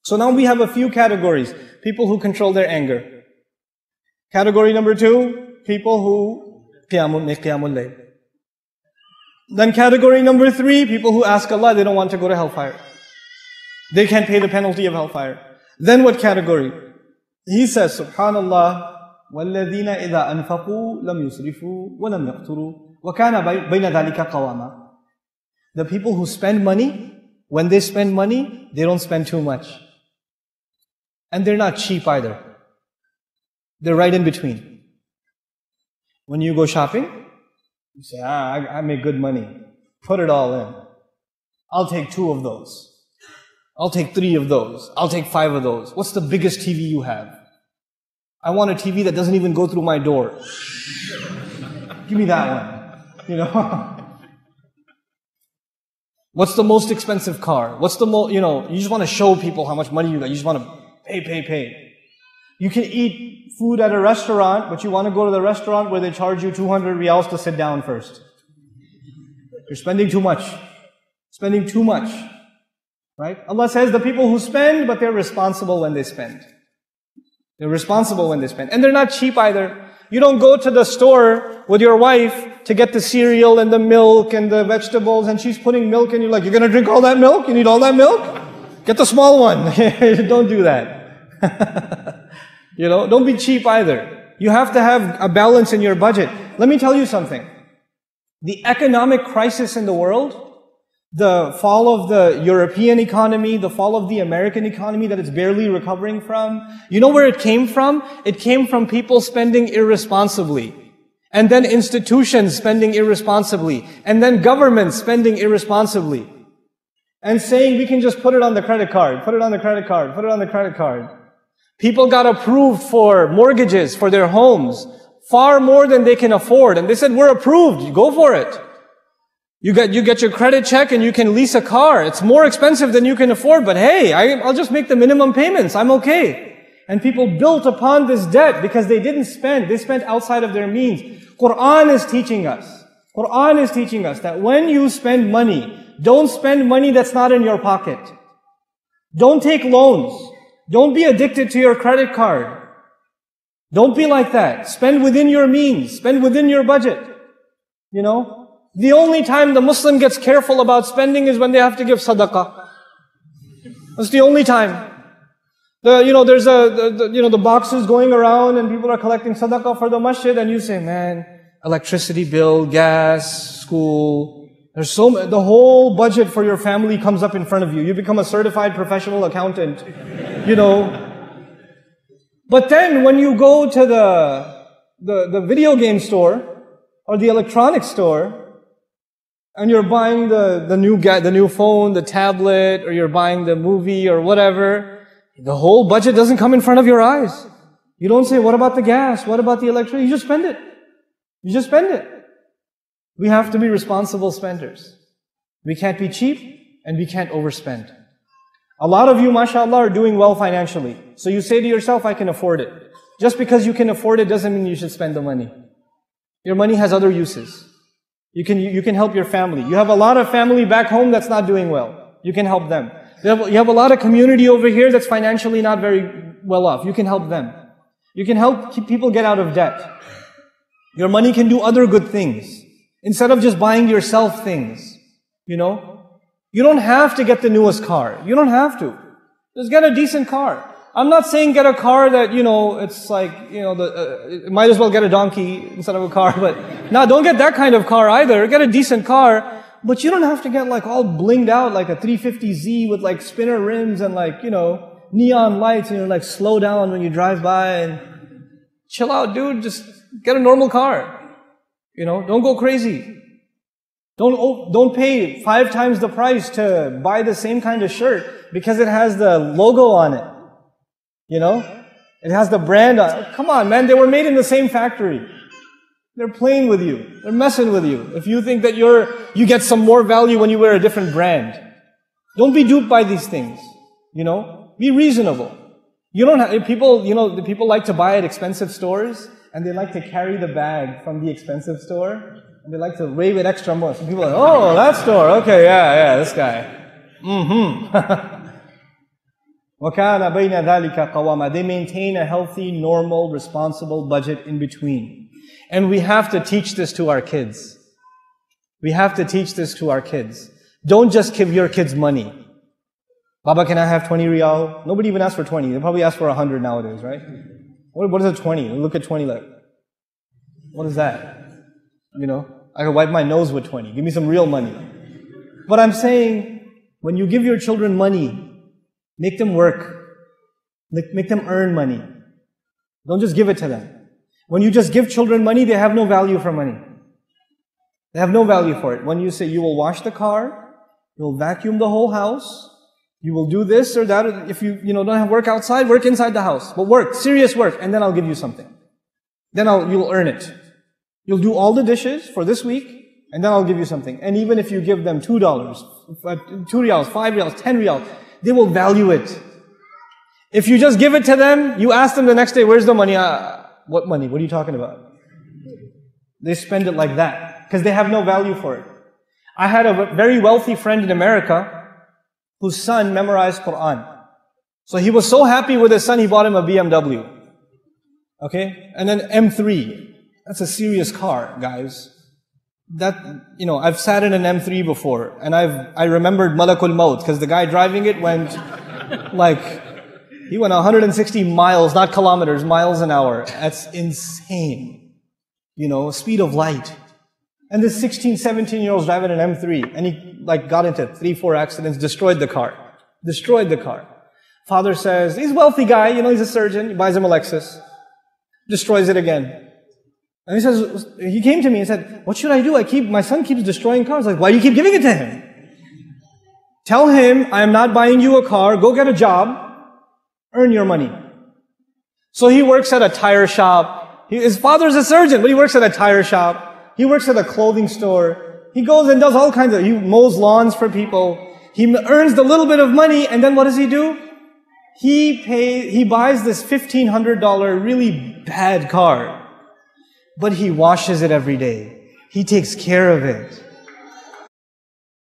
So now we have a few categories. People who control their anger. Category number 2, people who make qiyamul layl. Then category number 3, people who ask Allah, they don't want to go to hellfire. They can't pay the penalty of hellfire. Then what category? He says, Subhanallah, وَالَّذِينَ إِذَا أَنفَقُوا لَمْ يُسْرِفُوا وَلَمْ يَقْتُرُوا وَكَانَ بَيْنَ ذَلِكَ قَوَامًا. The people who spend money, when they spend money, they don't spend too much. And they're not cheap either. They're right in between. When you go shopping, you say, I make good money. Put it all in. I'll take 2 of those. I'll take 3 of those. I'll take 5 of those. What's the biggest TV you have? I want a TV that doesn't even go through my door. Give me that one. You know? What's the most expensive car? What's the most, you just want to show people how much money you got. You just want to pay. You can eat food at a restaurant, but you want to go to the restaurant where they charge you 200 riyals to sit down first. You're spending too much. Spending too much. Right? Allah says the people who spend, but they're responsible when they spend. They're responsible when they spend. And they're not cheap either. You don't go to the store with your wife to get the cereal and the milk and the vegetables, and she's putting milk and you're like, you're going to drink all that milk? You need all that milk? Get the small one. Don't do that. Don't be cheap either. You have to have a balance in your budget. Let me tell you something. The economic crisis in the world, the fall of the European economy, the fall of the American economy that it's barely recovering from, you know where it came from? It came from people spending irresponsibly. And then institutions spending irresponsibly. And then governments spending irresponsibly. And saying we can just put it on the credit card, put it on the credit card, put it on the credit card. People got approved for mortgages for their homes, far more than they can afford. And they said, we're approved, go for it. You get your credit check and you can lease a car. It's more expensive than you can afford, but hey, I'll just make the minimum payments. I'm okay. And people built upon this debt because they didn't spend. They spent outside of their means. Quran is teaching us. Quran is teaching us that when you spend money, don't spend money that's not in your pocket. Don't take loans. Don't be addicted to your credit card. Don't be like that. Spend within your means. Spend within your budget. The only time the Muslim gets careful about spending is when they have to give sadaqah. That's the only time. There's the boxes going around and people are collecting sadaqah for the masjid and you say, man, electricity bill, gas, school, the whole budget for your family comes up in front of you. You become a certified professional accountant, But then when you go to the video game store or the electronics store, and you're buying the new phone, the tablet, or you're buying the movie or whatever, the whole budget doesn't come in front of your eyes. You don't say, what about the gas? What about the electricity? You just spend it. You just spend it. We have to be responsible spenders. We can't be cheap and we can't overspend. A lot of you, mashallah, are doing well financially. So you say to yourself, I can afford it. Just because you can afford it doesn't mean you should spend the money. Your money has other uses. You can help your family. You have a lot of family back home that's not doing well. You can help them. You have a lot of community over here that's financially not very well off. You can help them. You can help people get out of debt. Your money can do other good things. Instead of just buying yourself things, You don't have to get the newest car. You don't have to. Just get a decent car. I'm not saying get a car that, it's like, might as well get a donkey instead of a car, but no, don't get that kind of car either. Get a decent car, but you don't have to get like all blinged out like a 350Z with like spinner rims and like, neon lights and you're like slow down when you drive by and chill out, dude. Just get a normal car. Don't go crazy. Don't pay 5 times the price to buy the same kind of shirt because it has the logo on it. It has the brand on it. Come on, man, they were made in the same factory. They're playing with you. They're messing with you. If you think that you get some more value when you wear a different brand. Don't be duped by these things. Be reasonable. The people like to buy at expensive stores and they like to carry the bag from the expensive store. And they like to wave it extra more. Some people are like, oh, that store. Okay, yeah, this guy. وَكَانَ بَيْنَ ذَلِكَ قَوَامًا. They maintain a healthy, normal, responsible budget in between. And we have to teach this to our kids. We have to teach this to our kids. Don't just give your kids money. Baba, can I have 20 riyal? Nobody even asks for 20. They probably ask for 100 nowadays, right? What is a 20? Look at 20 like, what is that? You know, I can wipe my nose with 20. Give me some real money. But I'm saying, when you give your children money, make them work. Make them earn money. Don't just give it to them. When you just give children money, they have no value for money. They have no value for it. When you say, you will wash the car, you will vacuum the whole house, you will do this or that. If you don't have work outside, work inside the house. But work, serious work, and then I'll give you something. Then you'll earn it. You'll do all the dishes for this week, and then I'll give you something. And even if you give them $2, 2 riyals, 5 riyals, 10 riyals, they will value it. If you just give it to them, you ask them the next day, where's the money? What money? What are you talking about? They spend it like that, because they have no value for it. I had a very wealthy friend in America, whose son memorized Quran. So he was so happy with his son, he bought him a BMW. Okay? And then M3. That's a serious car, guys. I've sat in an M3 before, and I remembered Malakul Maut, because the guy driving it went he went 160 miles, not kilometers, miles an hour. That's insane. Speed of light. And this 16, 17-year-old's driving an M3, and he got into 3-4 accidents, destroyed the car. Father says, he's a wealthy guy, he's a surgeon, he buys him a Lexus. Destroys it again. And he came to me and said, what should I do? My son keeps destroying cars. Why do you keep giving it to him? Tell him, I am not buying you a car, go get a job, earn your money. So he works at a tire shop. His father's a surgeon, but he works at a tire shop. He works at a clothing store. He goes and does all kinds he mows lawns for people. He earns the little bit of money, and then what does he do? He buys this $1,500 really bad car. But he washes it every day. He takes care of it.